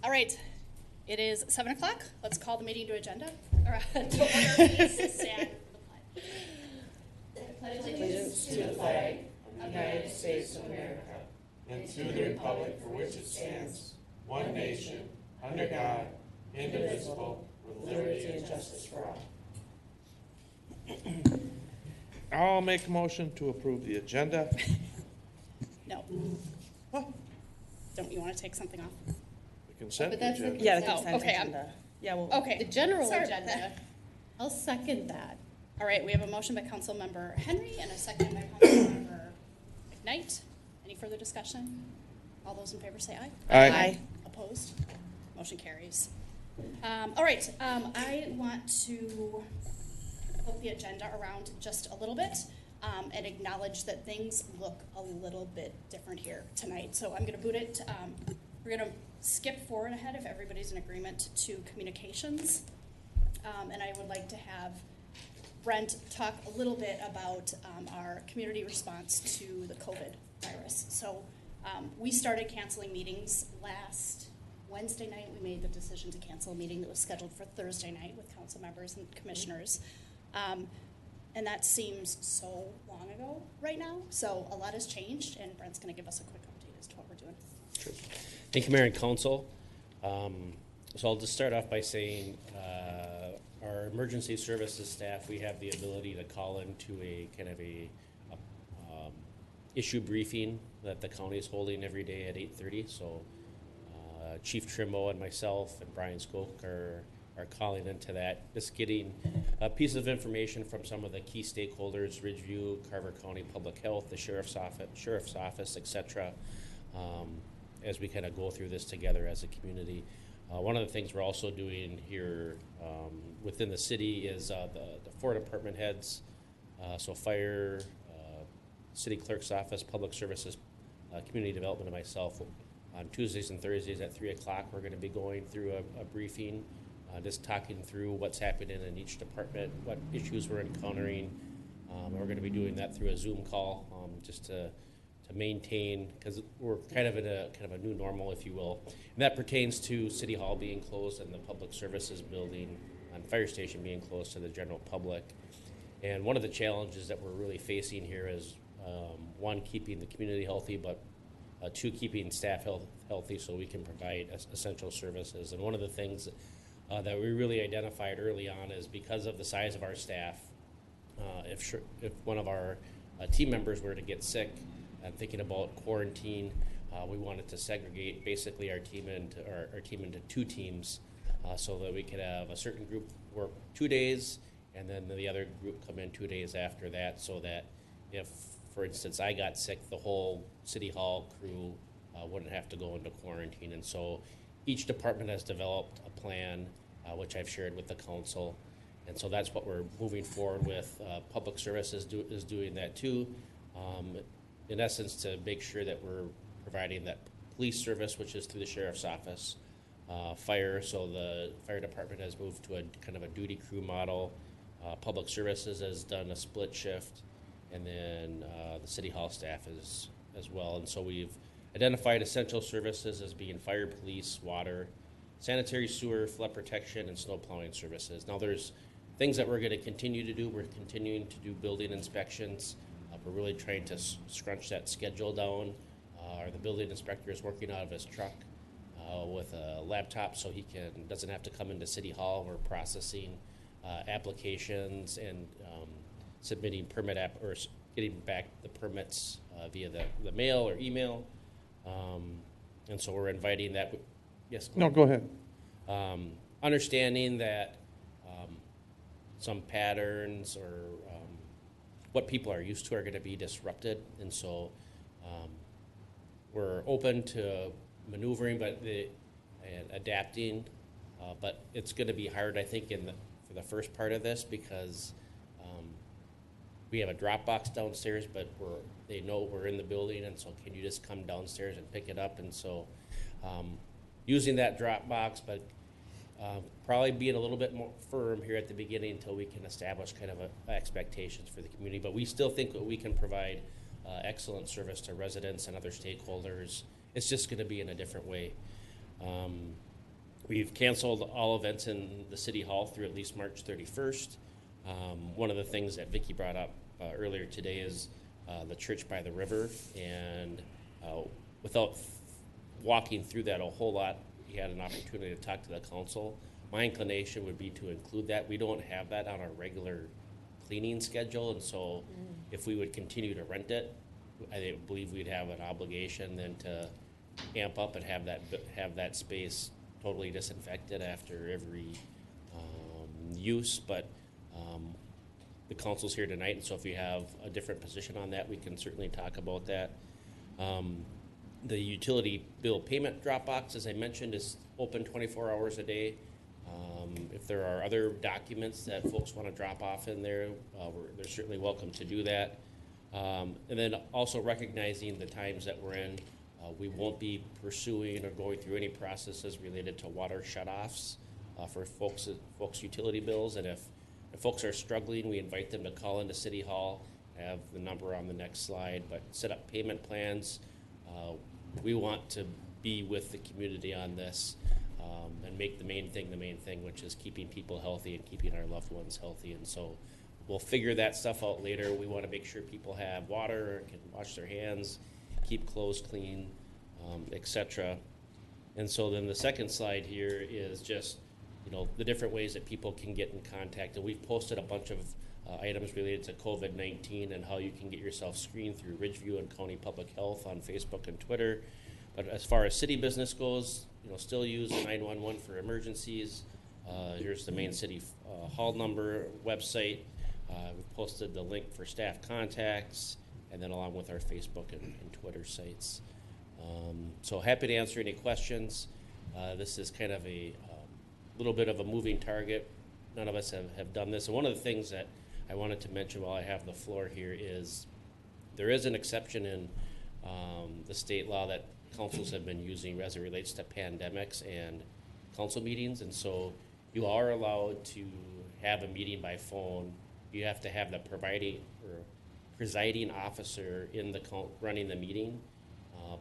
All right, it is 7 o'clock. Let's call the meeting to agenda. Or to order, please stand for the pledge. I pledge allegiance to the flag of the United States of America and to the republic for which it stands, one nation, under God, indivisible, with liberty and justice for all. I'll make a motion to approve the agenda. No. What? Don't you want to take something off? The consent But that's the agenda. Yeah, the consent agenda. Yeah, well, Okay. the general Sorry about agenda. that. I'll second that. All right, we have a motion by Councilmember Henry and a second by Councilmember McKnight. Any further discussion? All those in favor say aye. Aye. Opposed? Motion carries. All right, I want to flip the agenda around just a little bit and acknowledge that things look a little bit different here tonight. So I'm going to boot it. We're going to skip forward ahead if everybody's in agreement to communications. And I would like to have Brent talk a little bit about our community response to the COVID virus. So we started canceling meetings last Wednesday night. We made the decision to cancel a meeting that was scheduled for Thursday night with council members and commissioners. And that seems so long ago right now. So a lot has changed, and Brent's going to give us a quick update as to what we're doing. Sure. Thank you, Mayor and Council. So I'll just start off by saying our emergency services staff, we have the ability to call into a kind of a issue briefing that the county is holding every day at 8:30. So Chief Trimbo and myself and Brian Skoke are calling into that, just getting a piece of information from some of the key stakeholders, Ridgeview, Carver County Public Health, the Sheriff's Office, etc., as we kind of go through this together as a community. One of the things we're also doing here within the city is the 4 department heads, so fire, city clerk's office, public services, community development, and myself. On Tuesdays and Thursdays at 3 o'clock, we're going to be going through a briefing, just talking through what's happening in each department, what issues we're encountering. We're going to be doing that through a Zoom call, just to maintain, because we're kind of in a new normal, if you will. And that pertains to City Hall being closed and the public services building and fire station being closed to the general public. And one of the challenges that we're really facing here is, one, keeping the community healthy, but two, keeping staff healthy so we can provide essential services. And one of the things that we really identified early on is because of the size of our staff, if one of our team members were to get sick, and thinking about quarantine, we wanted to segregate basically our team into 2 teams, so that we could have a certain group work 2 days, and then the other group come in 2 days after that, so that if, for instance, I got sick, the whole City Hall crew wouldn't have to go into quarantine. And so each department has developed a plan, which I've shared with the council. And so that's what we're moving forward with. Public services is doing that too. In essence, to make sure that we're providing that police service, which is through the Sheriff's Office. Fire, so the fire department has moved to a kind of a duty crew model. Public services has done a split shift. And then the City Hall staff is as well. And so we've identified essential services as being fire, police, water, sanitary sewer, flood protection, and snow plowing services. Now there's things that we're going to continue to do. We're continuing to do building inspections. We're really trying to scrunch that schedule down. The building inspector is working out of his truck with a laptop, so he doesn't have to come into City Hall. We're processing applications and submitting or getting back the permits via the mail or email. And so we're inviting that. Yes? No, go ahead. Understanding that some patterns or what people are used to are going to be disrupted. And so we're open to maneuvering and adapting, but it's going to be hard, I think, for the first part of this, because we have a drop box downstairs, but they know we're in the building, and so can you just come downstairs and pick it up? And so using that drop box, but probably being a little bit more firm here at the beginning until we can establish kind of expectations for the community. But we still think that we can provide excellent service to residents and other stakeholders. It's just going to be in a different way. We've canceled all events in the city hall through at least March 31st. One of the things that Vicki brought up earlier today is the church by the river, and without walking through that a whole lot, we had an opportunity to talk to the council. My inclination would be to include that. We don't have that on our regular cleaning schedule, and so if we would continue to rent it, I believe we'd have an obligation then to amp up and have that space totally disinfected after every use. But the council's here tonight, and so if you have a different position on that, we can certainly talk about that. The utility bill payment drop box, as I mentioned, is open 24 hours a day. If there are other documents that folks want to drop off in there, they're certainly welcome to do that. And then also recognizing the times that we're in, we won't be pursuing or going through any processes related to water shutoffs for folks' utility bills. And if folks are struggling, we invite them to call into City Hall. I have the number on the next slide, but set up payment plans. We want to be with the community on this and make the main thing, which is keeping people healthy and keeping our loved ones healthy. And so we'll figure that stuff out later. We want to make sure people have water, can wash their hands, keep clothes clean, etc. And so then the second slide here is just, the different ways that people can get in contact. And we've posted a bunch of items related to COVID-19 and how you can get yourself screened through Ridgeview and County Public Health on Facebook and Twitter. But as far as city business goes, still use 911 for emergencies. Here's the main city hall number, website. We've posted the link for staff contacts, and then along with our Facebook and Twitter sites. So happy to answer any questions. This is kind of a little bit of a moving target. None of us have done this. And one of the things that I wanted to mention while I have the floor here is there is an exception in the state law that councils have been using as it relates to pandemics and council meetings. And so you are allowed to have a meeting by phone. You have to have the presiding officer in the running the meeting,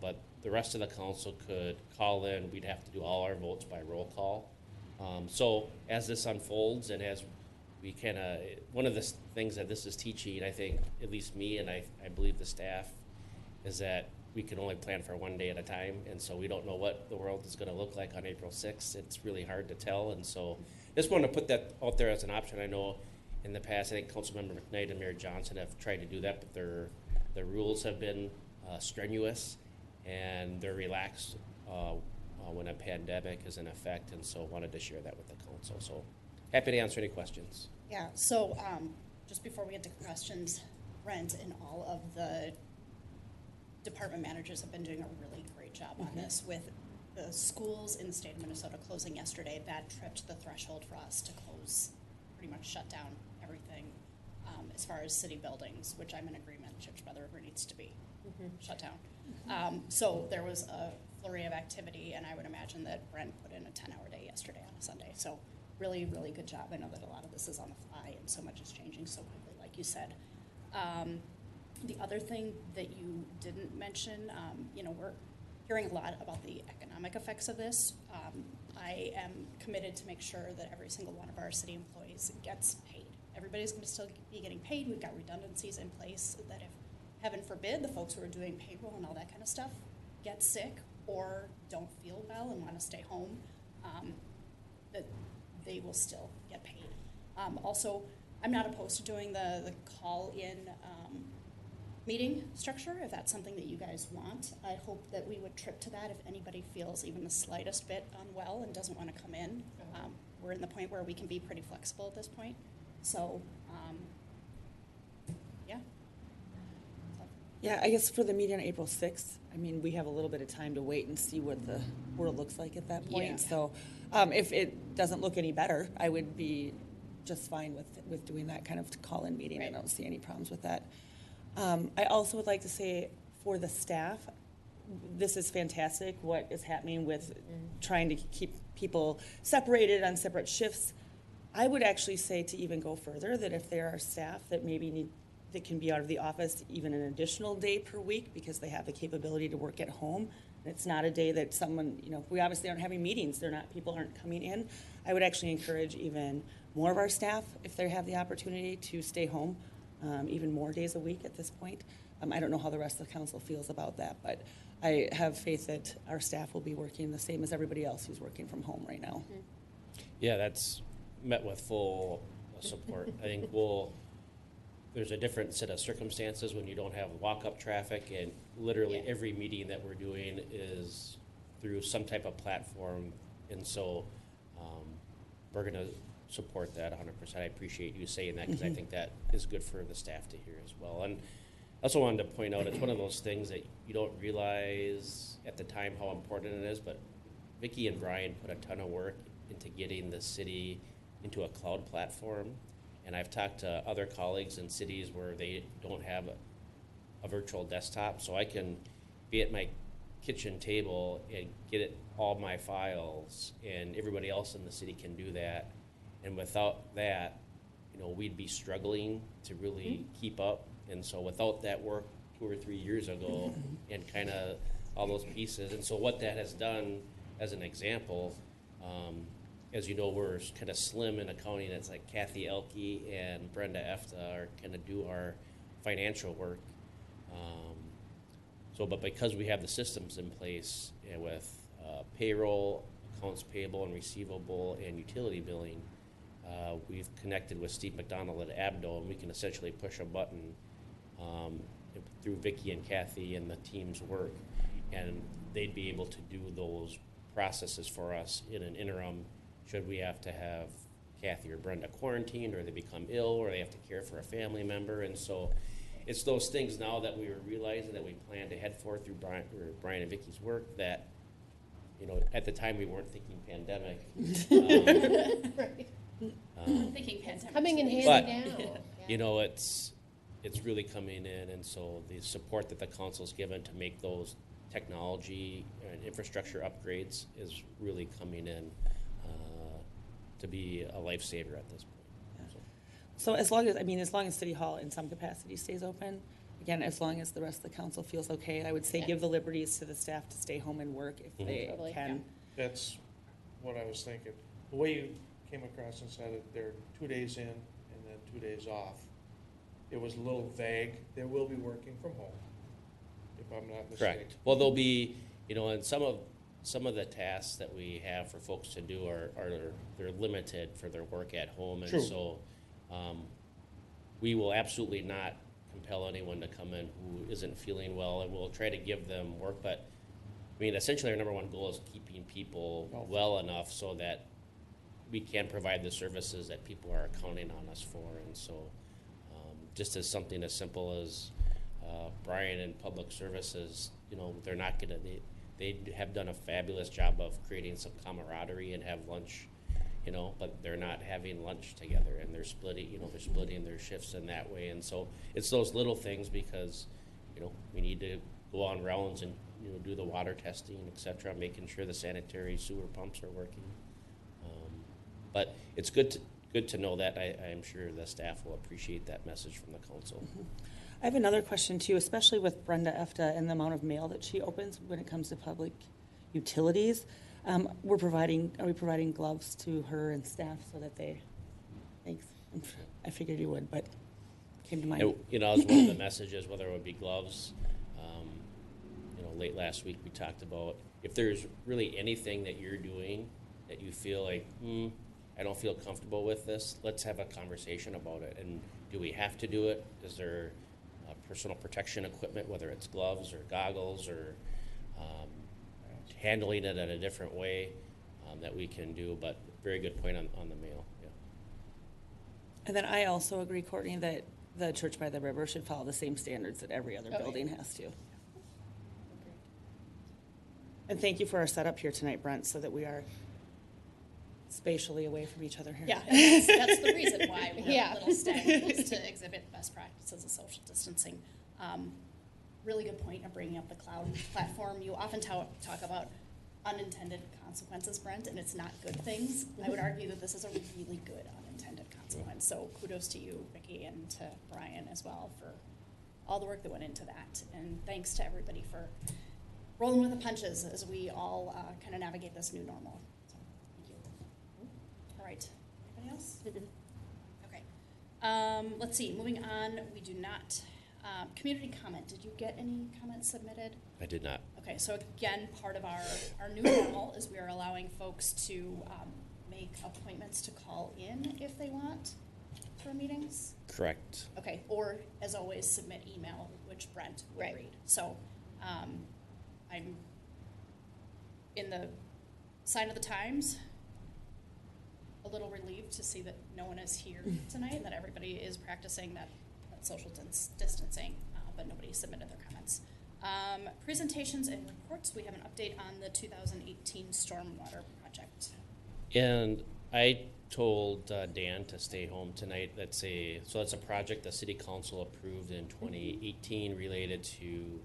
but the rest of the council could call in. We'd have to do all our votes by roll call. So as this unfolds and as we one of the things that this is teaching, I think, at least me and I believe the staff, is that we can only plan for one day at a time, and so we don't know what the world is going to look like on April 6th. It's really hard to tell, and so just wanted to put that out there as an option. I know in the past, I think Councilmember McKnight and Mayor Johnson have tried to do that, but their rules have been strenuous, and they're relaxed when a pandemic is in effect, and so wanted to share that with the council. So happy to answer any questions. Yeah, so just before we get to questions, Brent and all of the department managers have been doing a really great job on this. With the schools in the state of Minnesota closing yesterday, that tripped the threshold for us to close, pretty much shut down everything as far as city buildings, which I'm in agreement, Church by the River needs to be shut down. So there was a flurry of activity, and I would imagine that Brent put in a 10-hour day yesterday on a Sunday. So really, really good job. I know that a lot of this is on the fly, and so much is changing so quickly, like you said. The other thing that you didn't mention, we're hearing a lot about the economic effects of this. I am committed to make sure that every single one of our city employees gets paid. Everybody's going to still be getting paid. We've got redundancies in place that if, heaven forbid, the folks who are doing payroll and all that kind of stuff get sick or don't feel well and want to stay home, that they will still get paid. Also, I'm not opposed to doing the call-in meeting structure, if that's something that you guys want. I hope that we would trip to that if anybody feels even the slightest bit unwell and doesn't want to come in. We're in the point where we can be pretty flexible at this point. So, yeah. Yeah, I guess for the meeting on April 6th, we have a little bit of time to wait and see what the world looks like at that point. Yeah. So if it doesn't look any better, I would be just fine with doing that kind of call-in meeting. Right. I don't see any problems with that. I also would like to say for the staff, this is fantastic, what is happening with trying to keep people separated on separate shifts. I would actually say to even go further, that if there are staff that maybe that can be out of the office even an additional day per week because they have the capability to work at home, It's not a day that someone, we obviously aren't having meetings, people aren't coming in. I would actually encourage even more of our staff, if they have the opportunity, to stay home, even more days a week at this point. I don't know how the rest of the council feels about that, but I have faith that our staff will be working the same as everybody else who's working from home right now. Yeah, that's met with full support. I think there's a different set of circumstances when you don't have walk-up traffic, and literally every meeting that we're doing is through some type of platform, and so we're going to support that 100%. I appreciate you saying that, because I think that is good for the staff to hear as well. And I also wanted to point out, it's one of those things that you don't realize at the time how important it is, but Vicki and Brian put a ton of work into getting the city into a cloud platform. And I've talked to other colleagues in cities where they don't have a virtual desktop, so I can be at my kitchen table and get all my files, and everybody else in the city can do that. And without that, we'd be struggling to really keep up. And so without that work 2 or 3 years ago, and kind of all those pieces, and so what that has done, as an example, as you know, we're kind of slim in accounting. It's like Kathy Elke and Brenda Efta are kind of do our financial work. But because we have the systems in place, with payroll, accounts payable and receivable, and utility billing, we've connected with Steve McDonald at Abdo, and we can essentially push a button through Vicki and Kathy and the team's work, and they'd be able to do those processes for us in an interim should we have to have Kathy or Brenda quarantined, or they become ill, or they have to care for a family member. And so it's those things now that we were realizing that we planned ahead for through Brian and Vicki's work that, at the time we weren't thinking pandemic. Right. Thinking pandemic. Coming in But, handy now. It's really coming in, and so the support that the council's given to make those technology and infrastructure upgrades is really coming in to be a lifesaver at this point. So as long as City Hall in some capacity stays open, again, as long as the rest of the council feels okay, I would say give the liberties to the staff to stay home and work if they Totally, can. That's what I was thinking. The way you came across and said it, they're 2 days in and then 2 days off. It was a little vague. They will be working from home, if I'm not mistaken. Correct. Well, there'll be, and some of the tasks that we have for folks to do they're limited for their work at home, and True. so we will absolutely not compel anyone to come in who isn't feeling well, and we'll try to give them work. But essentially, our number one goal is keeping people well enough so that we can provide the services that people are counting on us for. And so, just as something as simple as Brian in Public Services, they're not going to. They have done a fabulous job of creating some camaraderie and have lunch, but they're not having lunch together, and they're splitting their shifts in that way. And so it's those little things, because, we need to go on rounds and, do the water testing, et cetera, making sure the sanitary sewer pumps are working. But it's good to know that. I'm sure the staff will appreciate that message from the council. I have another question too, especially with Brenda Efta and the amount of mail that she opens when it comes to public utilities. Are we providing gloves to her and staff so that thanks. I figured you would, but came to mind. As one of the messages, whether it would be gloves, late last week we talked about if there's really anything that you're doing that you feel like, I don't feel comfortable with this, let's have a conversation about it. And do we have to do it? Is there personal protection equipment, whether it's gloves or goggles or handling it in a different way that we can do? But very good point on the mail. Yeah. And then I also agree, Courtney, that the Church by the River should follow the same standards that every other building has to. And thank you for our setup here tonight, Brent, so that we are spatially away from each other here. Yeah, and that's the reason why we have little staggerings to exhibit best practices of social distancing. Really good point of bringing up the cloud platform. You often talk about unintended consequences, Brent, and it's not good things. I would argue that this is a really good unintended consequence. So kudos to you, Vicki, and to Brian as well for all the work that went into that. And thanks to everybody for rolling with the punches as we all kind of navigate this new normal. So, thank you. All right. Anybody else? Okay. Let's see. Moving on, we do not. Community comment. Did you get any comments submitted? I did not. Okay, so again, part of our new normal is we are allowing folks to make appointments to call in if they want to our meetings. Correct. Okay, or as always, submit email, which Brent will Right. read. So I'm in the sign of the times, a little relieved to see that no one is here tonight and that everybody is practicing that social distancing, but nobody submitted their comments. Presentations and reports. We have an update on the 2018 stormwater project. And I told Dan to stay home tonight. That's a project the city council approved in 2018 related to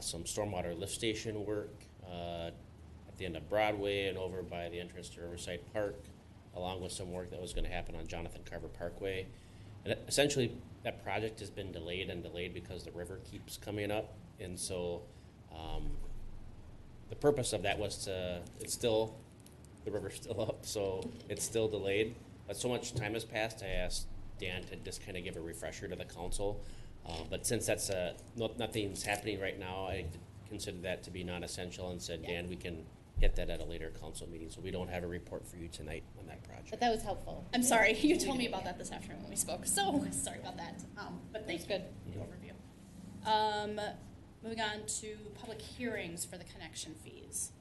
some stormwater lift station work at the end of Broadway and over by the entrance to Riverside Park, along with some work that was going to happen on Jonathan Carver Parkway. And essentially, that project has been delayed and delayed because the river keeps coming up. And so the purpose of that was the river's still up, so it's still delayed. But so much time has passed, I asked Dan to just kind of give a refresher to the council. But since that's nothing's happening right now, I considered that to be non-essential and said, Dan, we can get that at a later council meeting. So we don't have a report for you tonight on that project. But that was helpful. I'm sorry, you told me about that this afternoon when we spoke, so sorry about that. But thanks for the overview. Moving on to public hearings for the connection fees.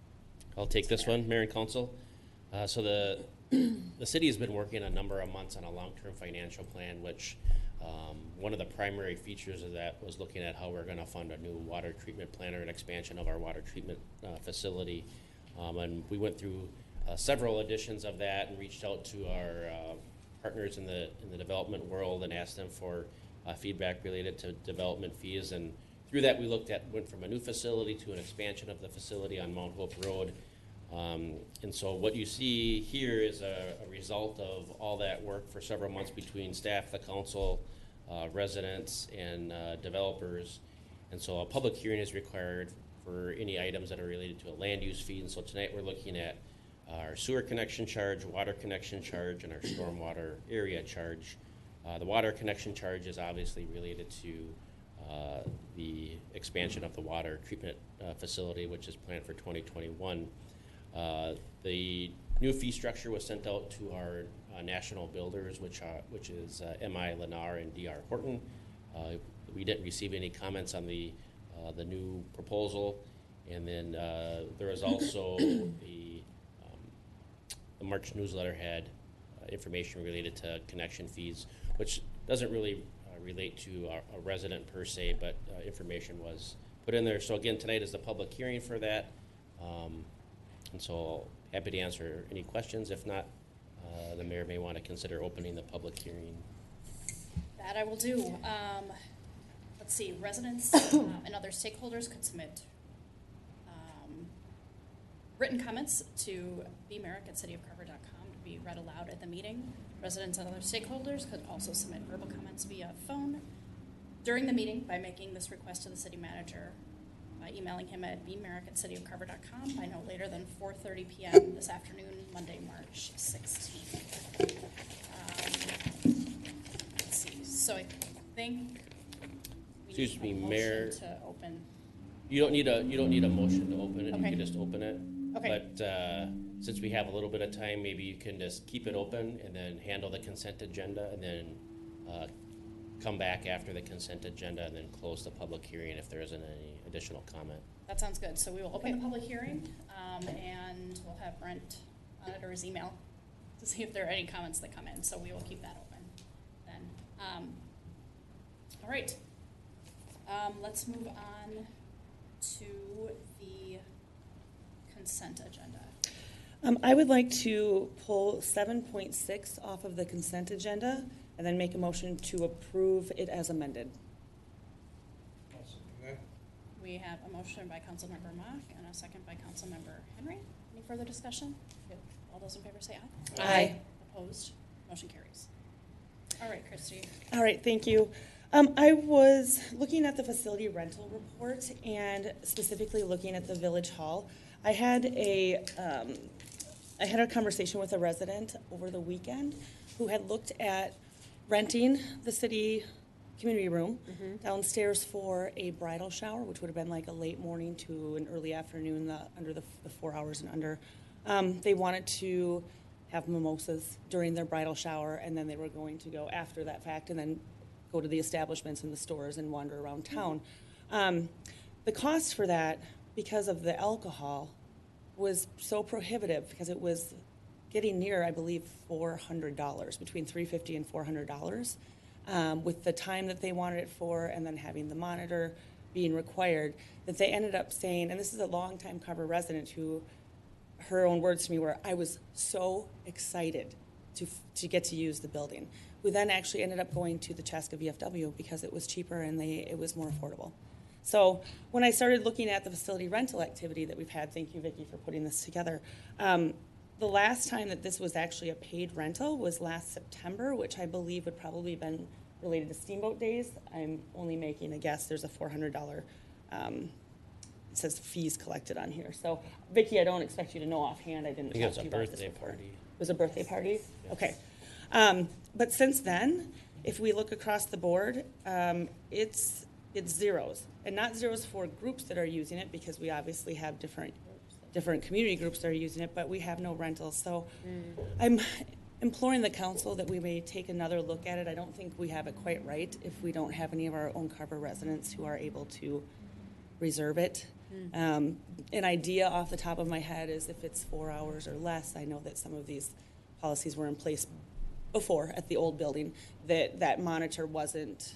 I'll take this one, Mayor and Council. So the city has been working a number of months on a long-term financial plan, which one of the primary features of that was looking at how we're going to fund a new water treatment plant or an expansion of our water treatment facility. And we went through several editions of that and reached out to our partners in the development world and asked them for feedback related to development fees. And through that, we went from a new facility to an expansion of the facility on Mount Hope Road. And so what you see here is a result of all that work for several months between staff, the council, residents, and developers. And so a public hearing is required for any items that are related to a land use fee. And so tonight we're looking at our sewer connection charge, water connection charge, and our stormwater area charge. The water connection charge is obviously related to the expansion of the water treatment facility, which is planned for 2021. The new fee structure was sent out to our national builders, which is M.I. Lennar and D.R. Horton. We didn't receive any comments on the new proposal, and then there was also the March newsletter had information related to connection fees, which doesn't really relate to a resident per se, but information was put in there. So again, tonight is the public hearing for that. And so happy to answer any questions. If not, the mayor may want to consider opening the public hearing. That I will do. Let's see, residents and other stakeholders could submit written comments to bmerrick@cityofcarver.com to be read aloud at the meeting. Residents and other stakeholders could also submit verbal comments via phone during the meeting by making this request to the city manager, by emailing him at bmerrick@cityofcarver.com by no later than 4:30 p.m. this afternoon, Monday, March 16th. Let's see. So I think we Excuse need a me, motion Mayor. to open. You don't need a motion to open it. Okay. You can just open it. Okay. But since we have a little bit of time, maybe you can just keep it open and then handle the consent agenda, and then come back after the consent agenda and then close the public hearing if there isn't any additional comment. That sounds good. So we will open the public hearing, and we'll have Brent monitor his email to see if there are any comments that come in. So we will keep that open then. All right. Let's move on to the consent agenda. I would like to pull 7.6 off of the consent agenda and then make a motion to approve it as amended. We have a motion by Councilmember Mock and a second by Councilmember Henry. Any further discussion? All those in favor say aye. Aye. Opposed? Motion carries. All right, Christy. All right, thank you. I was looking at the facility rental report and specifically looking at the village hall. I had a conversation with a resident over the weekend who had looked at renting the city community room downstairs for a bridal shower, which would have been like a late morning to an early afternoon, under the 4 hours and under. They wanted to have mimosas during their bridal shower, and then they were going to go after that fact and then go to the establishments and the stores and wander around town. The cost for that, because of the alcohol, was so prohibitive because it was getting near, I believe, $400, between $350 and $400, with the time that they wanted it for and then having the monitor being required, that they ended up saying, and this is a longtime Carver resident who, her own words to me were, I was so excited to get to use the building. We then actually ended up going to the Chaska VFW because it was cheaper and it was more affordable. So when I started looking at the facility rental activity that we've had, thank you, Vicki, for putting this together, the last time that this was actually a paid rental was last September, which I believe would probably have been related to Steamboat Days. I'm only making a guess. There's a $400, it says fees collected on here. So, Vicki, I don't expect you to know offhand. I didn't I think talk it's to a you about this birthday before. party. It was a birthday party? Okay. But since then, if we look across the board, it's zeros. And not zeros for groups that are using it, because we obviously have different community groups that are using it, but we have no rentals. So I'm imploring the council that we may take another look at it. I don't think we have it quite right if we don't have any of our own Carver residents who are able to reserve it. An idea off the top of my head is if it's 4 hours or less. I know that some of these policies were in place before at the old building, that monitor wasn't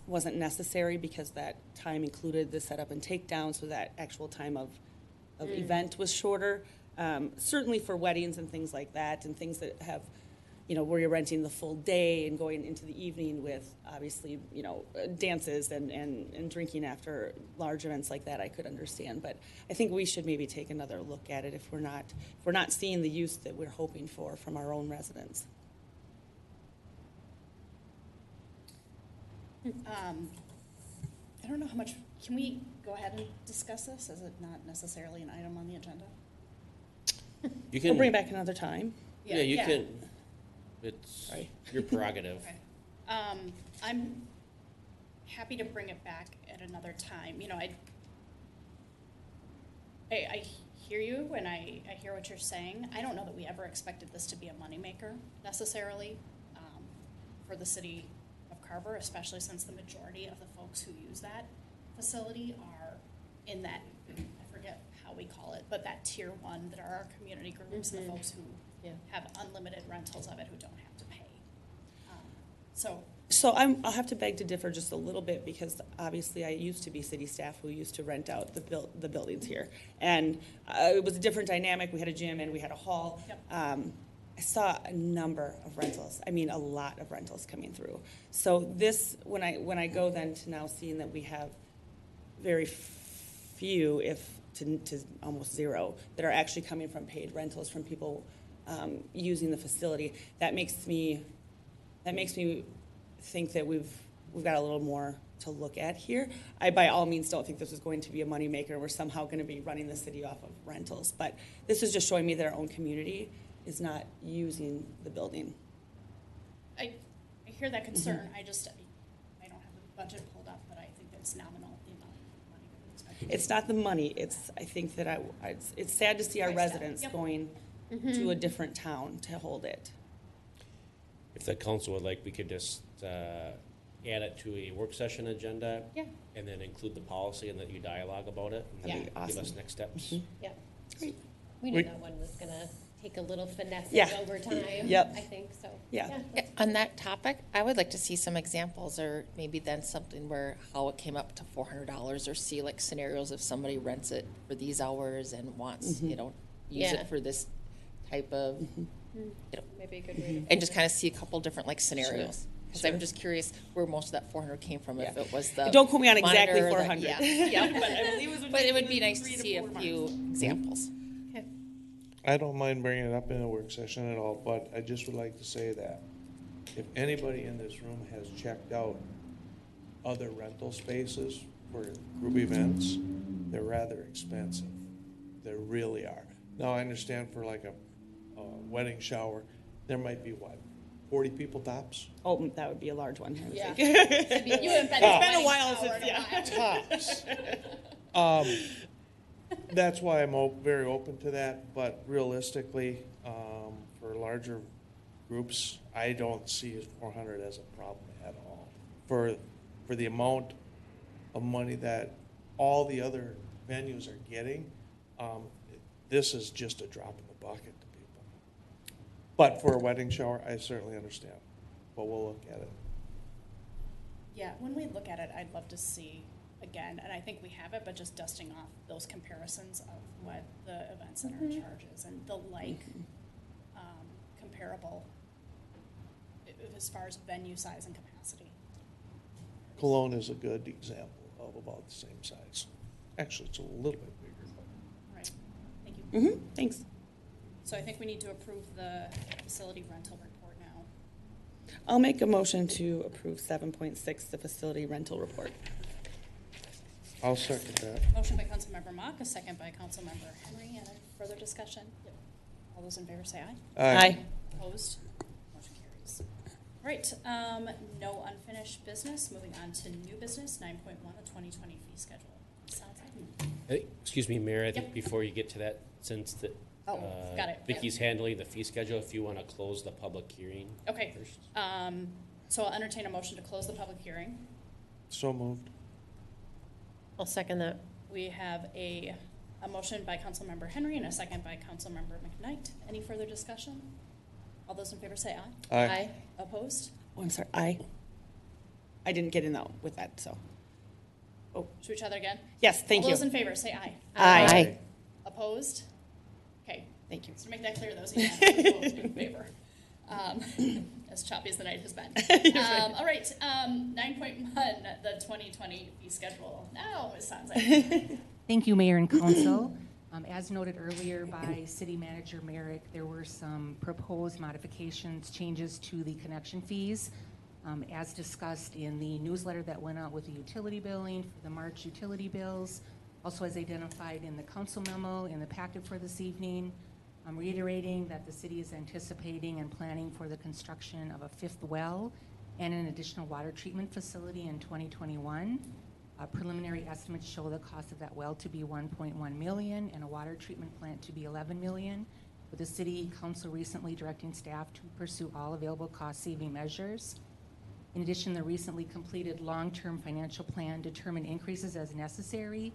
necessary because that time included the setup and takedown, so that actual time of event was shorter. Certainly for weddings and things like that, and things that have, where you're renting the full day and going into the evening with obviously, dances and drinking after large events like that, I could understand. But I think we should maybe take another look at it if we're not seeing the use that we're hoping for from our own residents. I don't know how much, can we go ahead and discuss this? Is it not necessarily an item on the agenda? You We'll can, bring it back another time. yeah, you can, it's Sorry. your prerogative. Okay. I'm happy to bring it back at another time. I hear you and I hear what you're saying. I don't know that we ever expected this to be a moneymaker necessarily for the city of Carver, especially since the majority of the folks who use that facility are in that, I forget how we call it, but that tier 1 that are our community groups, the folks who have unlimited rentals of it who don't have to pay. So I'll have to beg to differ just a little bit, because obviously I used to be city staff who used to rent out the buildings here. And it was a different dynamic. We had a gym and we had a hall. Yep. I saw a number of rentals. I mean, a lot of rentals coming through. So this, when I go then to now seeing that we have very few, if to almost zero, that are actually coming from paid rentals from people using the facility, that makes me think that we've got a little more to look at here. I by all means don't think this is going to be a moneymaker. We're somehow going to be running the city off of rentals, but this is just showing me that our own community is not using the building. I hear that concern. I don't have the budget pulled up, but I think it's nominal, the amount of money that we expect. It's not the money. I think that it's sad to see our Price tag. residents Yep. going to a different town to hold it. If the council would like, we could just add it to a work session agenda. Yeah. And then include the policy and let you dialogue about it. And That'd be then give us awesome. next steps. Yeah. Great. We knew that one was gonna take a little finessing Yeah. over time. Yep. I think so. Yeah. that's On that topic, I would like to see some examples, or maybe then something where how it came up to $400, or see like scenarios if somebody rents it for these hours and wants, use Yeah. it for this type of, maybe a good way to. and just kind of see a couple different like scenarios. Because I'm just curious where most of that 400 came from, if Yeah. it was the. Don't quote me on exactly monitor, the- 400. Yeah, yeah. But I believe it was But it would be between nice to 3 see a 4 few months. examples. I don't mind bringing it up in a work session at all, but I just would like to say that if anybody in this room has checked out other rental spaces for group events, they're rather expensive. They really are. Now, I understand for like a wedding shower, there might be, what, 40 people tops? Oh, that would be a large one. I would Yeah. think. You haven't been to It's been a wedding while shower since, in a yeah. while. Tops. That's why I'm very open to that, but realistically, for larger groups, I don't see 400 as a problem at all. For the amount of money that all the other venues are getting, this is just a drop in the bucket to people. But for a wedding shower, I certainly understand, but we'll look at it. Yeah, when we look at it, I'd love to see, again, and I think we have it, but just dusting off those comparisons of what the event center charges and the comparable as far as venue size and capacity. Cologne is a good example of about the same size. Actually, it's a little bit bigger. Right, thank you. Thanks. So I think we need to approve the facility rental report now. I'll make a motion to approve 7.6, the facility rental report. I'll second that. Motion by Councilmember Mock, a second by Councilmember Henry. Any further discussion? All those in favor say aye. Aye. Opposed? Motion carries. All right, no unfinished business. Moving on to new business, 9.1, the 2020 fee schedule. Sounds like. Excuse me, Mayor, I think Yep. before you get to that, since the, Oh, got it. Vicky's handling the fee schedule, if you want to close the public hearing Okay, first. so I'll entertain a motion to close the public hearing. So moved. I'll second that. We have a motion by Councilmember Henry and a second by Councilmember McKnight. Any further discussion? All those in favor say aye. Aye. Opposed? Oh, I'm sorry. Aye. I didn't get in that with that, so. Oh, Should we try that again? yes, thank All you. those in favor say aye. Aye. Opposed? Okay, Thank you. just to make that clear, those opposed in favor. As choppy as the night has been. All right, 9.1, the 2020 fee schedule. Now, Ms. Sanzai. Thank you, Mayor and Council. As noted earlier by City Manager Merrick, there were some proposed modifications, changes to the connection fees. As discussed in the newsletter that went out with the utility billing for the March utility bills, also as identified in the council memo in the packet for this evening. I'm reiterating that the city is anticipating and planning for the construction of a fifth well and an additional water treatment facility in 2021. Preliminary estimates show the cost of that well to be $1.1 million and a water treatment plant to be $11 million, with the city council recently directing staff to pursue all available cost-saving measures. In addition, the recently completed long-term financial plan determined increases as necessary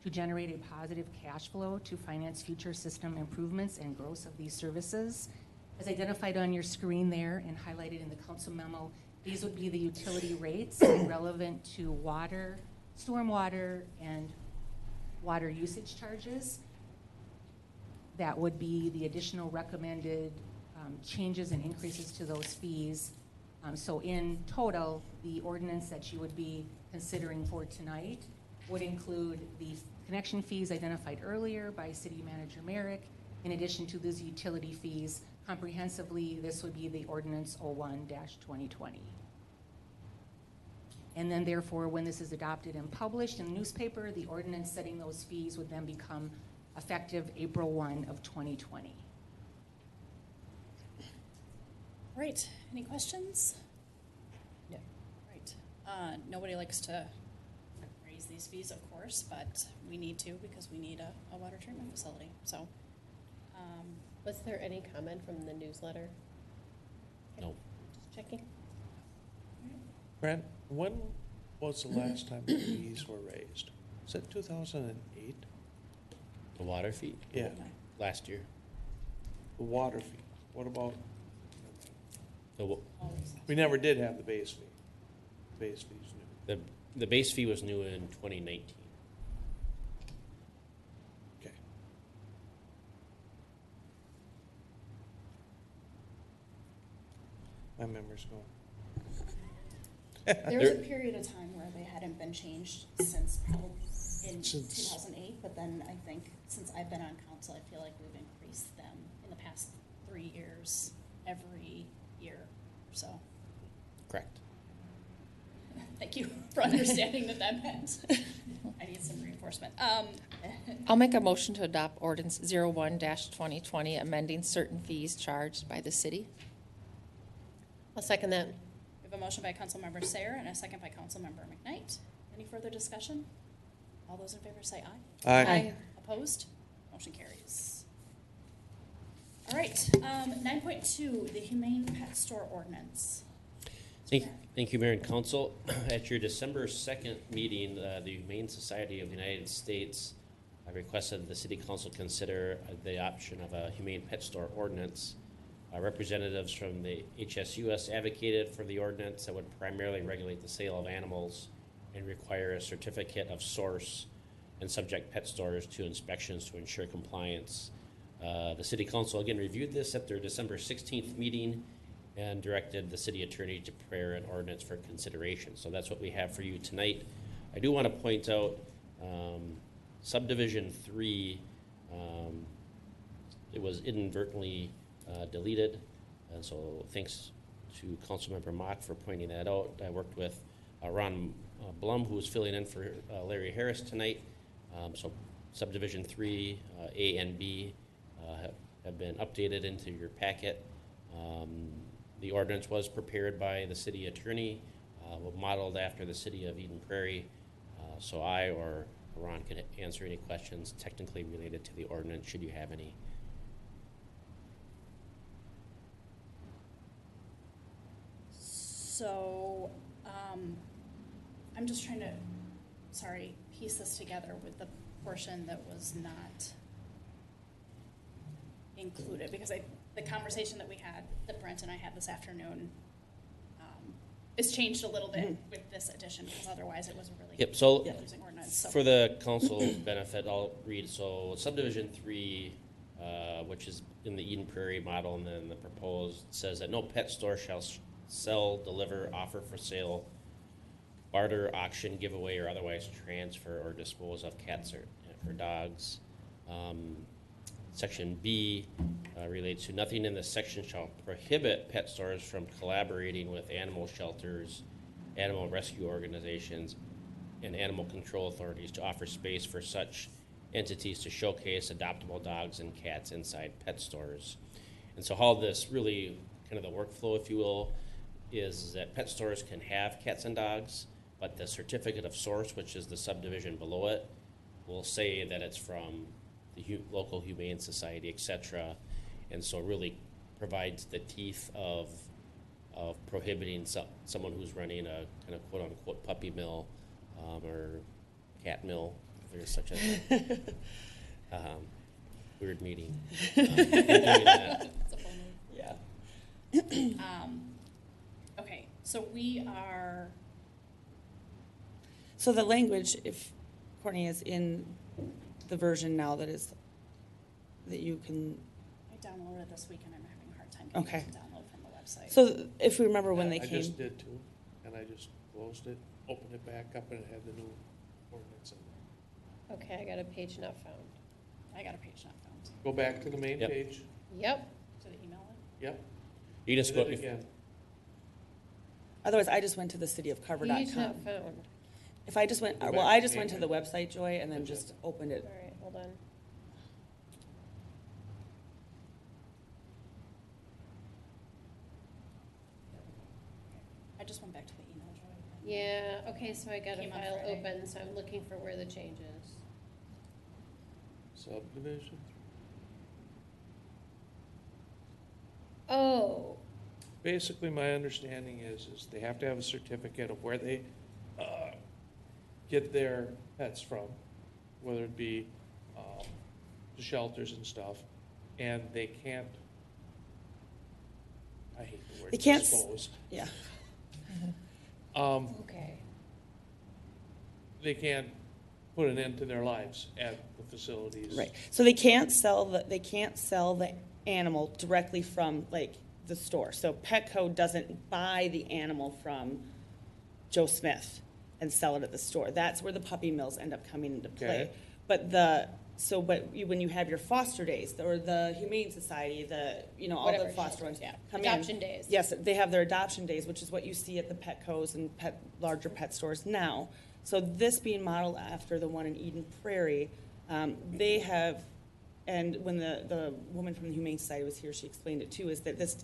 to generate a positive cash flow to finance future system improvements and growth of these services. As identified on your screen there and highlighted in the council memo, these would be the utility rates relevant to water, stormwater, and water usage charges. That would be the additional recommended changes and increases to those fees. So in total, the ordinance that you would be considering for tonight would include the connection fees identified earlier by City Manager Merrick. In addition to those utility fees, comprehensively, this would be the Ordinance 01-2020. And then therefore, when this is adopted and published in the newspaper, the ordinance setting those fees would then become effective April 1 of 2020. All right, any questions? No. Right, nobody likes to raise these fees, of course, but we need to because we need a water treatment facility, so. Was there any comment from the newsletter? No. Just checking. Brent, when was the last time the fees were raised? Was that 2008? The water fee? Yeah, Last year. the water fee. What about, The, we never did have the base fee. Base fee's new. the base fee was new in 2019. Okay. My memory's going. There was a period of time where they hadn't been changed since probably in 2008, but then I think since I've been on council, I feel like we've increased them in the past 3 years, every year or so. Correct. Thank you for understanding that meant. I need some reinforcement. I'll make a motion to adopt ordinance 01-2020, amending certain fees charged by the city. I'll second that. We have a motion by Councilmember Sayer and a second by Councilmember McKnight. Any further discussion? All those in favor say aye. Aye. Opposed? Motion carries. All right, 9.2, the Humane Pet Store Ordinance. Thank you, Mayor and Council. At your December 2nd meeting, the Humane Society of the United States requested the City Council consider the option of a Humane Pet Store Ordinance. Representatives from the HSUS advocated for the ordinance that would primarily regulate the sale of animals and require a certificate of source and subject pet stores to inspections to ensure compliance. The City Council again reviewed this at their December 16th meeting and directed the city attorney to prepare an ordinance for consideration. So that's what we have for you tonight. I do want to point out subdivision 3, it was inadvertently deleted. And so thanks to Councilmember Mock for pointing that out. I worked with Ron Blum, who is filling in for Larry Harris tonight. So subdivision 3, A and B have been updated into your packet. The ordinance was prepared by the city attorney, modeled after the city of Eden Prairie. So I or Ron can answer any questions technically related to the ordinance, should you have any. So, I'm just trying to, piece this together with the portion that was not included, because the conversation that we had, that Brent and I had this afternoon, is changed a little bit with this addition, because otherwise it was a really Yep, so confusing ordinance. So. for the council's benefit, I'll read. So subdivision 3, which is in the Eden Prairie model, and then the proposed says that no pet store shall sell, deliver, offer for sale, barter, auction, giveaway, or otherwise transfer or dispose of cats or dogs. Section B relates to nothing in this section shall prohibit pet stores from collaborating with animal shelters, animal rescue organizations, and animal control authorities to offer space for such entities to showcase adoptable dogs and cats inside pet stores. And so how this really, kind of the workflow, if you will, is that pet stores can have cats and dogs, but the certificate of source, which is the subdivision below it, will say that it's from the local humane society, etc. And so really provides the teeth of prohibiting someone who's running a kind of quote unquote puppy mill or cat mill, if there's such a thing. Weird meeting. Doing that. Yeah. Okay, so we are, So the language, if Courtney, is in the version now that you can, I downloaded this week and I'm having a hard time Okay. getting it to download from the website. so if we remember when they I came. just did too, and I just closed it, opened it back up, and it had the new ordinance in there. Okay, I got a page not found. I got a page not found. Go back to the main Yep. page. Yep. To the email it? Yep. You just Did go, it again. Otherwise, I just went to the Page cityofcarver.com. not found. If I just went, Go well, back I to just the went to main the website, Joy, and then just opened it. All right, hold on. I just went back to the email, Joy. Yeah, okay, so I got a Came on file Friday. open, so I'm looking for where the change is. Subdivision. Oh, Basically, my understanding is they have to have a certificate of where they get their pets from, whether it be the shelters and stuff, and they can't, I hate the word They can't dispose. Yeah. okay. They can't put an end to their lives at the facilities. Right. So they can't sell the animal directly from like the store. So Petco doesn't buy the animal from Joe Smith and sell it at the store. That's where the puppy mills end up coming into play. Okay. But the So, but when you have your foster days, or the Humane Society, all Whatever the foster shelters, ones. yeah. come Adoption in. days. Yes, they have their adoption days, which is what you see at the Petco's and larger pet stores now. So this being modeled after the one in Eden Prairie, they have, and when the woman from the Humane Society was here, she explained it too, is that this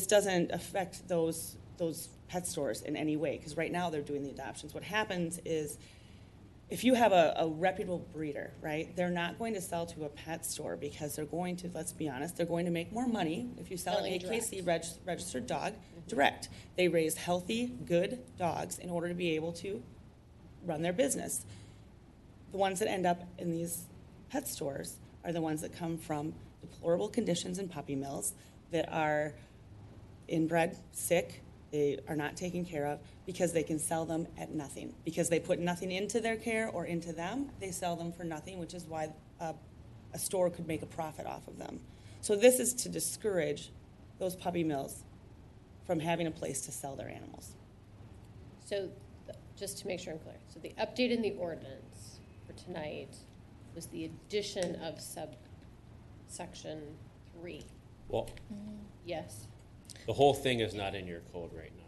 doesn't affect those pet stores in any way, because right now they're doing the adoptions. What happens is, if you have a reputable breeder, right, they're not going to sell to a pet store because they're going to, let's be honest, they're going to make more money if you sell an Selling AKC registered dog direct. They raise healthy, good dogs in order to be able to run their business. The ones that end up in these pet stores are the ones that come from deplorable conditions in puppy mills that are inbred, sick, they are not taken care of, because they can sell them at nothing. Because they put nothing into their care or into them, they sell them for nothing, which is why a store could make a profit off of them. So this is to discourage those puppy mills from having a place to sell their animals. So, just to make sure I'm clear, so the update in the ordinance for tonight was the addition of subsection 3. Well, Yes. the whole thing is not in your code right now.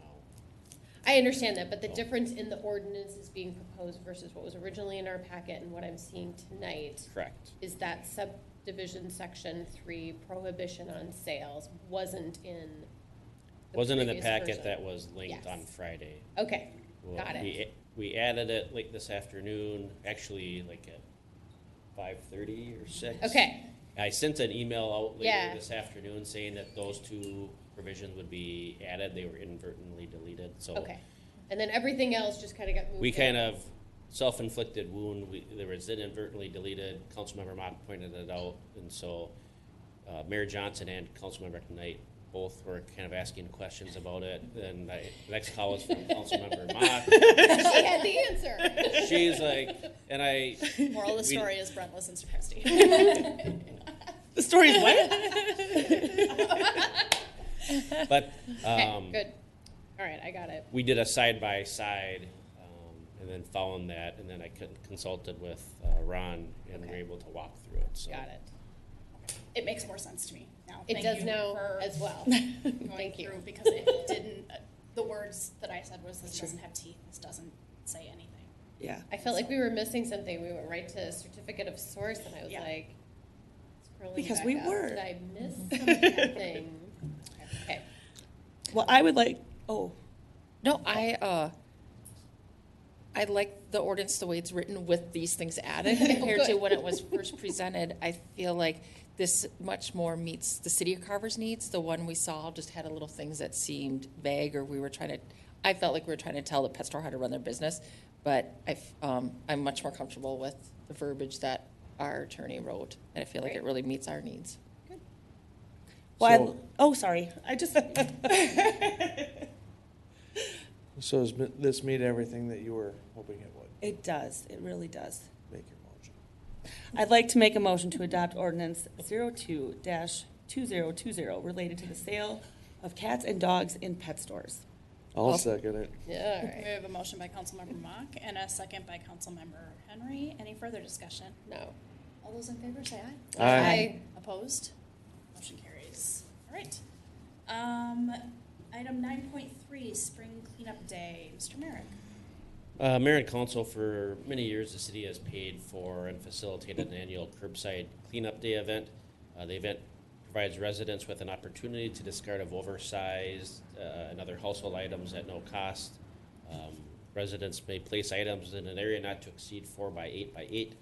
I understand that, but the difference in the ordinance is being proposed versus what was originally in our packet and what I'm seeing tonight Correct. is that subdivision section 3 prohibition on sales wasn't in Wasn't in the previous packet version. that was linked Yes. on Friday. Okay, Well, got it. We added it like this afternoon, actually like at 5:30 or 6. Okay, I sent an email out later Yeah. this afternoon saying that those two provisions would be added. They were inadvertently deleted, so. okay. And then everything else just kind of got moved. We up. kind of self-inflicted wound. There was inadvertently deleted. Councilmember Mock pointed it out, and so Mayor Johnson and Councilmember Knight both were kind of asking questions about it. And the next call was from Councilmember Mock. She had the answer. She's like, and I. Moral of the we- story is Brent listens to Christy. The story is what? But Okay, good. All right, I got it. we did a side-by-side, and then found that, and then I consulted with Ron, and Okay. were able to walk through it, so. Got it. It makes more sense to me now. It Thank does you now for as well. going Thank you. through, because it didn't, the words that I said was, this Sure. doesn't have teeth, this doesn't say anything. Yeah. I felt like we were missing something. We went right to certificate of source, and I was Yeah. like, scrolling Because back we up. were. Did I miss something? Okay. Well, I would like, No, I like the ordinance the way it's written with these things added compared to Good. when it was first presented. I feel like this much more meets the city of Carver's needs. The one we saw just had a little things that seemed vague, or I felt like we were trying to tell the pet store how to run their business. But I'm much more comfortable with the verbiage that our attorney wrote, and I feel like it really meets our needs. sorry. I just, So does this meet everything that you were hoping it would? it does, it really does. Make your motion. I'd like to make a motion to adopt ordinance 02-2020 related to the sale of cats and dogs in pet stores. I'll second it. Yeah, all We right. have a motion by Councilmember Mock and a second by Councilmember Henry. Any further discussion? No. All those in favor say aye. Aye. Opposed? Motion carries. All right. Item 9.3, Spring Cleanup Day. Mr. Merrick. Mayor and council, for many years, the city has paid for and facilitated an annual curbside cleanup day event. The event provides residents with an opportunity to discard of oversized and other household items at no cost. Residents may place items in an area not to exceed 4 by 8 by 8.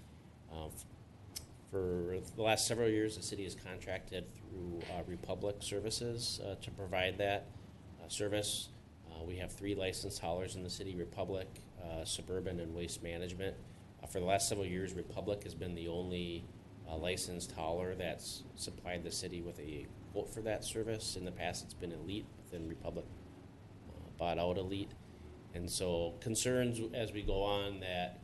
For the last several years, the city has contracted through Republic Services to provide that service. We have 3 licensed haulers in the city: Republic, Suburban, and Waste Management. For the last several years, Republic has been the only licensed hauler that's supplied the city with a quote for that service. In the past, it's been Elite, but then Republic bought out Elite. And so concerns as we go on that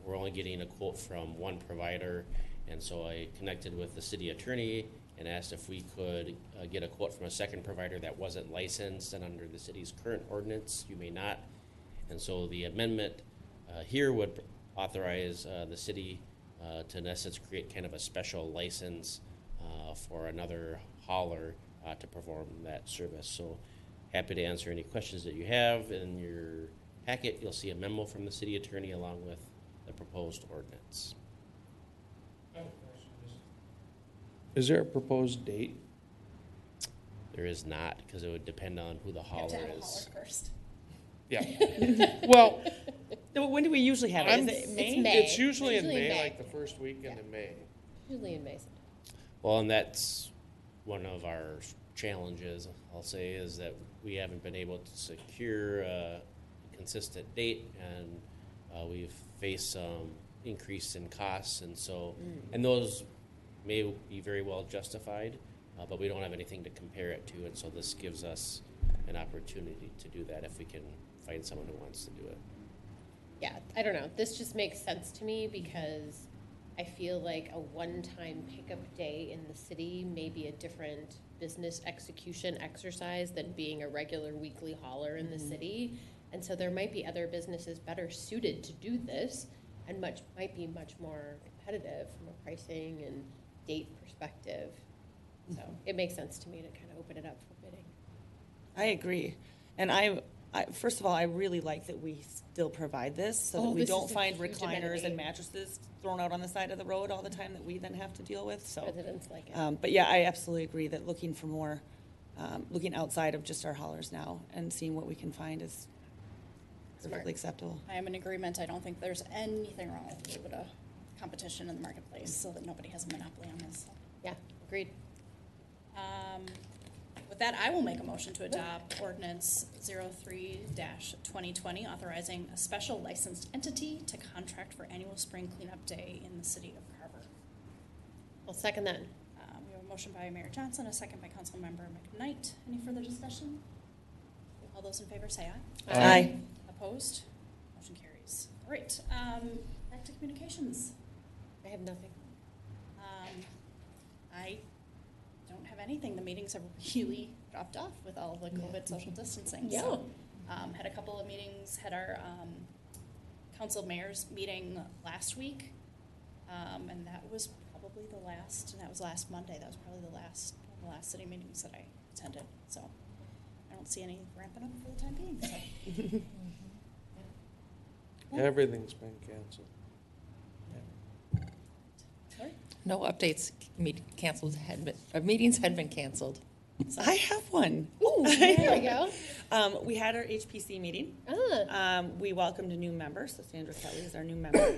we're only getting a quote from one provider. And so I connected with the city attorney and asked if we could get a quote from a second provider that wasn't licensed, and under the city's current ordinance, you may not. And so the amendment here would authorize the city to, in essence, create kind of a special license for another hauler to perform that service. So happy to answer any questions that you have. In your packet, you'll see a memo from the city attorney along with the proposed ordinance. Is there a proposed date? There is not, because it would depend on who the We have to hauler have a is. hauler first. Yeah. Well, No, when do we usually have it? I'm- Is it May? It's May. it's usually in Usually in May, May. like the first weekend in May. Usually in Mason. Well, and that's one of our challenges, I'll say, is that we haven't been able to secure a consistent date, and we've faced some increase in costs, and so, and those may be very well justified, but we don't have anything to compare it to, and so this gives us an opportunity to do that if we can find someone who wants to do it. Yeah, I don't know. This just makes sense to me because I feel like a one-time pickup day in the city may be a different business execution exercise than being a regular weekly hauler in the city. And so there might be other businesses better suited to do this and might be much more competitive from a pricing and date perspective. So it makes sense to me to kind of open it up for bidding. I agree. And I first of all, I really like that we still provide this so that we This don't is a find huge recliners amenity. and mattresses thrown out on the side of the road all the time that we then have to deal with, so. Residents like it. But yeah, I absolutely agree that looking for more, looking outside of just our haulers now and seeing what we can find is Smart. perfectly acceptable. I am in agreement. I don't think there's anything wrong with a little bit of competition in the marketplace so that nobody has a monopoly on this. Yeah, agreed. With that, I will make a motion to adopt ordinance 03-2020, authorizing a special licensed entity to contract for annual spring cleanup day in the city of Carver. I'll second that. We have a motion by Mayor Johnson, a second by Councilmember McKnight. Any further discussion? All those in favor say aye. Aye. Opposed? Motion carries. All right, back to communications. I have nothing. I don't have anything. The meetings have really dropped off with all the COVID social distancing. Yeah. So, had a couple of meetings, had our council of mayors meeting last week. And that was probably the last, and that was last Monday. That was probably one of the last city meetings that I attended. So I don't see any ramping up for the time being. So. Everything's been canceled. Sorry? No updates, meetings had been canceled. I have one. Ooh, there we go. We had our HPC meeting. Ah, We welcomed a new member, so Sandra Kelly is our new member.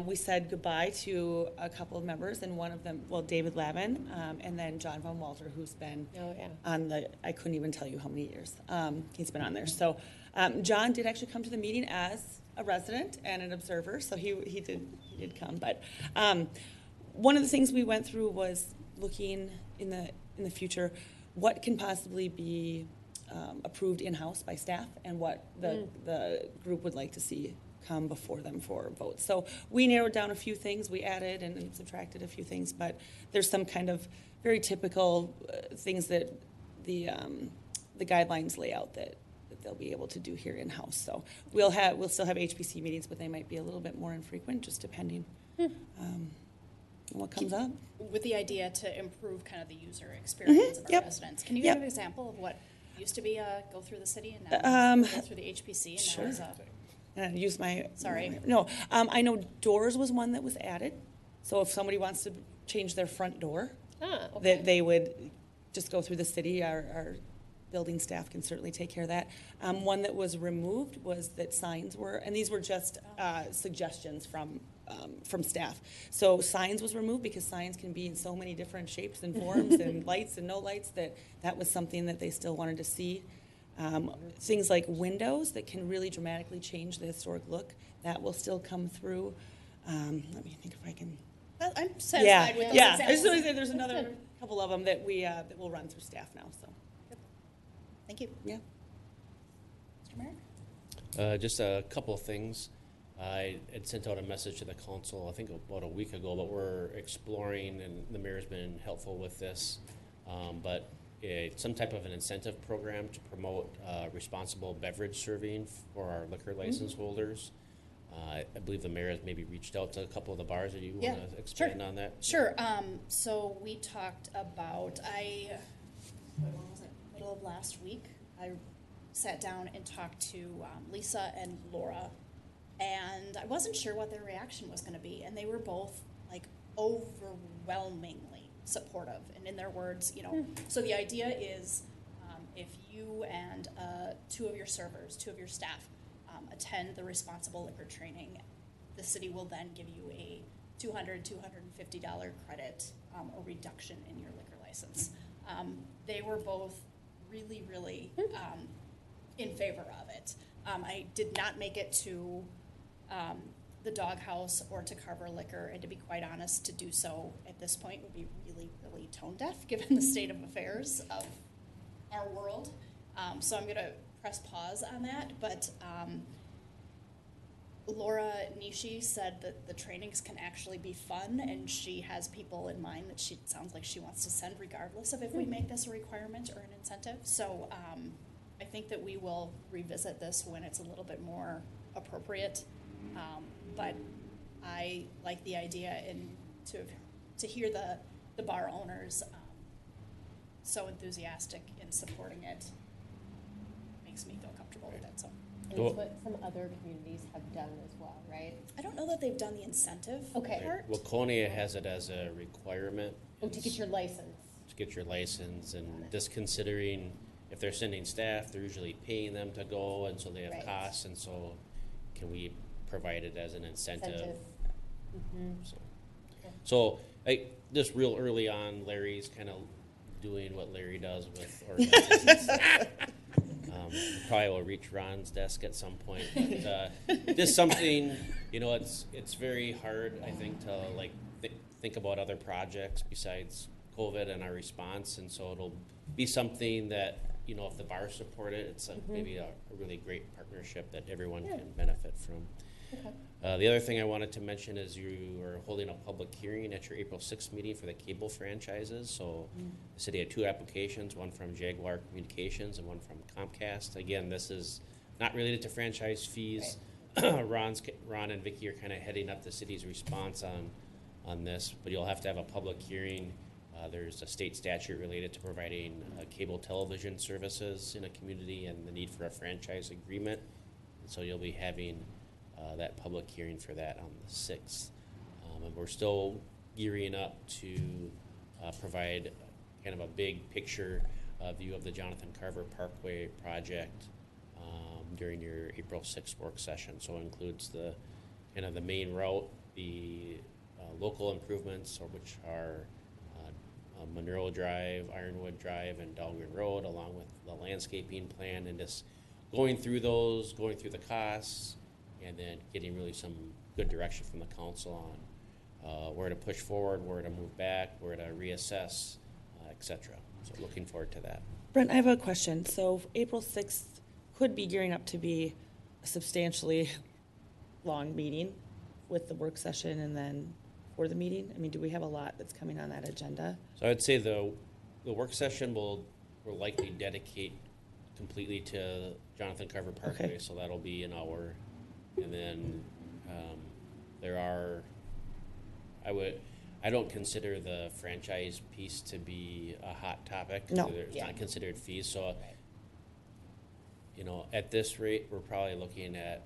We said goodbye to a couple of members, and one of them, well, David Lavin, and then John Von Walter, who's been oh, yeah. on I couldn't even tell you how many years he's been on there. So John did actually come to the meeting as a resident and an observer, so he did come. But one of the things we went through was looking in the future, what can possibly be approved in-house by staff and what the group would like to see come before them for votes. So we narrowed down a few things. We added and subtracted a few things, but there's some kind of very typical things that the guidelines lay out that they'll be able to do here in-house. So we'll still have HPC meetings, but they might be a little bit more infrequent, just depending on what comes up. With the idea to improve kind of the user experience of our Yep. residents. Can you Yep. give an example of what used to be a go through the city and now go through the HPC and sure. now is a And use my Sorry. No, I know doors was one that was added. So if somebody wants to change their front door, Ah, okay. that they would just go through the city. Our building staff can certainly take care of that. One that was removed was that signs were, and these were just suggestions from staff. So signs was removed because signs can be in so many different shapes and forms and lights and no lights that was something that they still wanted to see. Things like windows that can really dramatically change the historic look, that will still come through. Let me think if I can. I'm satisfied with those I just examples. want to say there's another couple of them that we'll run through staff now. So Thank you. yeah. Mr. Merrick? Just a couple of things. I had sent out a message to the council, I think about a week ago, but we're exploring, and the mayor's been helpful with this, but some type of an incentive program to promote responsible beverage serving for our liquor license holders. I believe the mayor has maybe reached out to a couple of the bars. Do you Yeah, want to expand sure. on that? Sure. So we talked about, when was it? Middle of last week. I sat down and talked to Lisa and Laura, and I wasn't sure what their reaction was going to be, and they were both like overwhelmingly supportive. And in their words, so the idea is, if you and two of your servers, two of your staff, attend the responsible liquor training, the city will then give you a $250 credit or reduction in your liquor license. They were both really, really in favor of it. I did not make it to the Doghouse or to Carver Liquor, and to be quite honest, to do so at this point would be really, really tone deaf given the state of affairs of our world. So I'm going to press pause on that, but Laura Nishi said that the trainings can actually be fun, and she has people in mind that she sounds like she wants to send regardless of if we make this a requirement or an incentive. So I think that we will revisit this when it's a little bit more appropriate. But I like the idea, and to hear the bar owners so enthusiastic in supporting it makes me feel comfortable with it. So. And it's what some other communities have done as well, right? I don't know that they've done the incentive Okay. part. Well, Konya has it as a requirement. Oh, to get your license. To get your license, and just considering if they're sending staff, they're usually paying them to go, and so they have Right. costs, and so can we provide it as an incentive? So just real early on, Larry's kind of doing what Larry does with organizations. Probably will reach Ron's desk at some point. But, just something, it's very hard, I think, to think about other projects besides COVID and our response, and so it'll be something that, if the bars support it, it's maybe a really great partnership that everyone can benefit from. Okay. The other thing I wanted to mention is you are holding a public hearing at your April 6th meeting for the cable franchises. So the city had 2 applications, one from Jaguar Communications and one from Comcast. Again, this is not related to franchise fees. Right. Ron and Vicky are kind of heading up the city's response on this, but you'll have to have a public hearing. There's a state statute related to providing cable television services in a community and the need for a franchise agreement. And so you'll be having that public hearing for that on the 6th. And we're still gearing up to provide kind of a big picture view of the Jonathan Carver Parkway project during your April 6th work session. So it includes the main route, the local improvements, which are Monroe Drive, Ironwood Drive, and Dahlgren Road, along with the landscaping plan, and just going through the costs, and then getting really some good direction from the council on where to push forward, where to move back, where to reassess, et cetera. So looking forward to that. Brent, I have a question. So April 6th could be gearing up to be a substantially long meeting with the work session and then for the meeting. I mean, do we have a lot that's coming on that agenda? So I'd say the work session will likely dedicate completely to Jonathan Carver Parkway, Okay. so that'll be an hour. And then I don't consider the franchise piece to be a hot topic. No. It's Yeah. not considered fees. So, at this rate, we're probably looking at,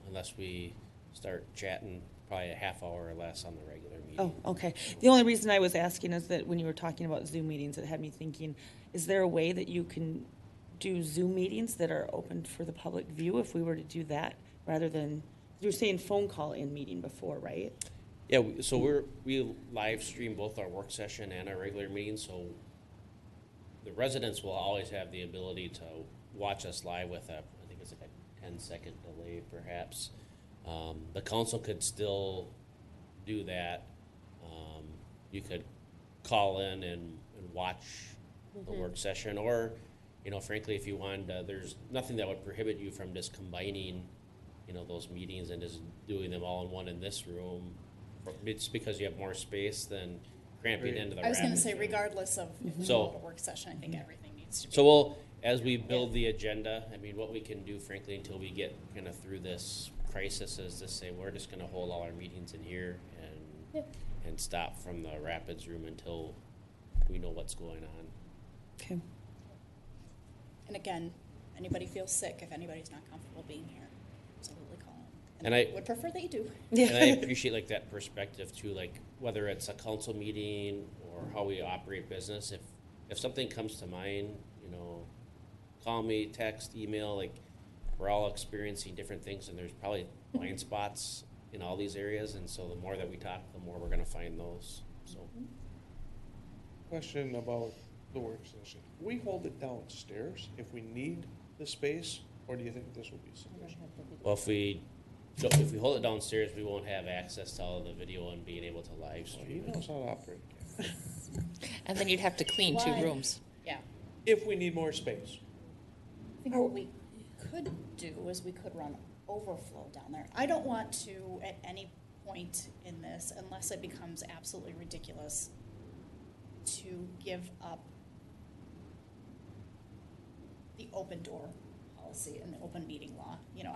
unless we start chatting, probably a half hour or less on the regular meeting. Oh, okay. The only reason I was asking is that when you were talking about Zoom meetings, it had me thinking, is there a way that you can do Zoom meetings that are open for the public view if we were to do that, rather than, you were saying phone call in meeting before, right? Yeah, so we live stream both our work session and our regular meetings, so the residents will always have the ability to watch us live with I think it's like a 10-second delay perhaps. The council could still do that. You could call in and watch the work session, or, frankly, if you wanted, there's nothing that would prohibit you from just combining, those meetings and just doing them all in one in this room. It's because you have more space than cramping into the I was going to rapid say, room. regardless of if we So- hold a work session, I think everything needs to be. So as we build the agenda, what we can do, frankly, until we get kind of through this crisis is to say, we're just gonna hold all our meetings in here and stop from the Rapids room until we know what's going on. Okay. And again, anybody feels sick, if anybody's not comfortable being here, absolutely call in. And I would prefer that you do. And I appreciate like that perspective too, like whether it's a council meeting or how we operate business, if something comes to mind, you know, call me, text, email, like we're all experiencing different things and there's probably blind spots in all these areas, and so the more that we talk, the more we're gonna find those, so. Question about the work session. We hold it downstairs if we need the space, or do you think this will be sufficient? Well, if we hold it downstairs, we won't have access to all of the video and being able to live So he stream it. knows how to operate a camera. And then you'd have to clean two Why? rooms. Yeah. If we need more space. I think what we could do is we could run overflow down there. I don't want to, at any point in this, unless it becomes absolutely ridiculous, to give up the open door policy and the open meeting law. You know,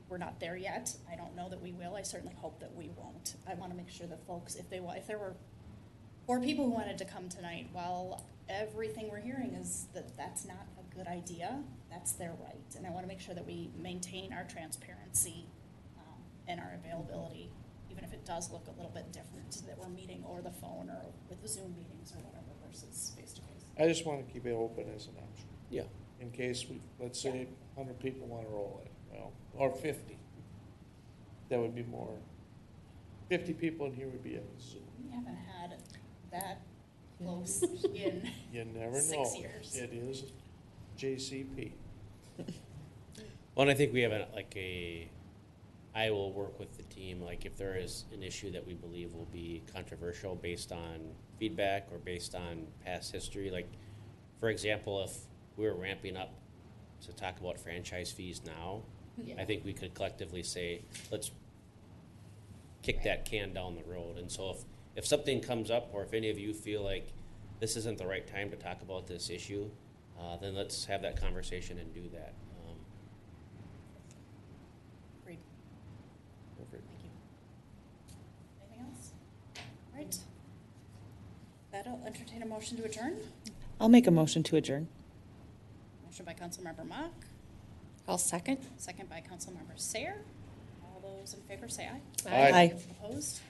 we're not there yet. I don't know that we will. I certainly hope that we won't. I want to make sure that folks, if there were 4 people who wanted to come tonight, well, everything we're hearing is that that's not a good idea. That's their right. And I want to make sure that we maintain our transparency and our availability, even if it does look a little bit different, that we're meeting over the phone or with the Zoom meetings or whatever versus face-to-face. I just want to keep it open as an option. Yeah. In case we, let's say 100 people want to roll it, well, or 50. That would be more, 50 people in here would be a Zoom. We haven't had that close in You never know. 6 years. It is JCP. Well, and I think we have I will work with the team, like if there is an issue that we believe will be controversial based on feedback or based on past history, like, for example, if we're ramping up to talk about franchise fees now, I think we could collectively say, let's kick that can down the road. And so if something comes up, or if any of you feel like this isn't the right time to talk about this issue, then let's have that conversation and do that. Agreed. Perfect. Thank you. Anything else? All right. That'll entertain a motion to adjourn. I'll make a motion to adjourn. Motion by Councilmember Mock, I'll second. second by Councilmember Sayer. All those in favor say aye. Aye. Aye. Opposed?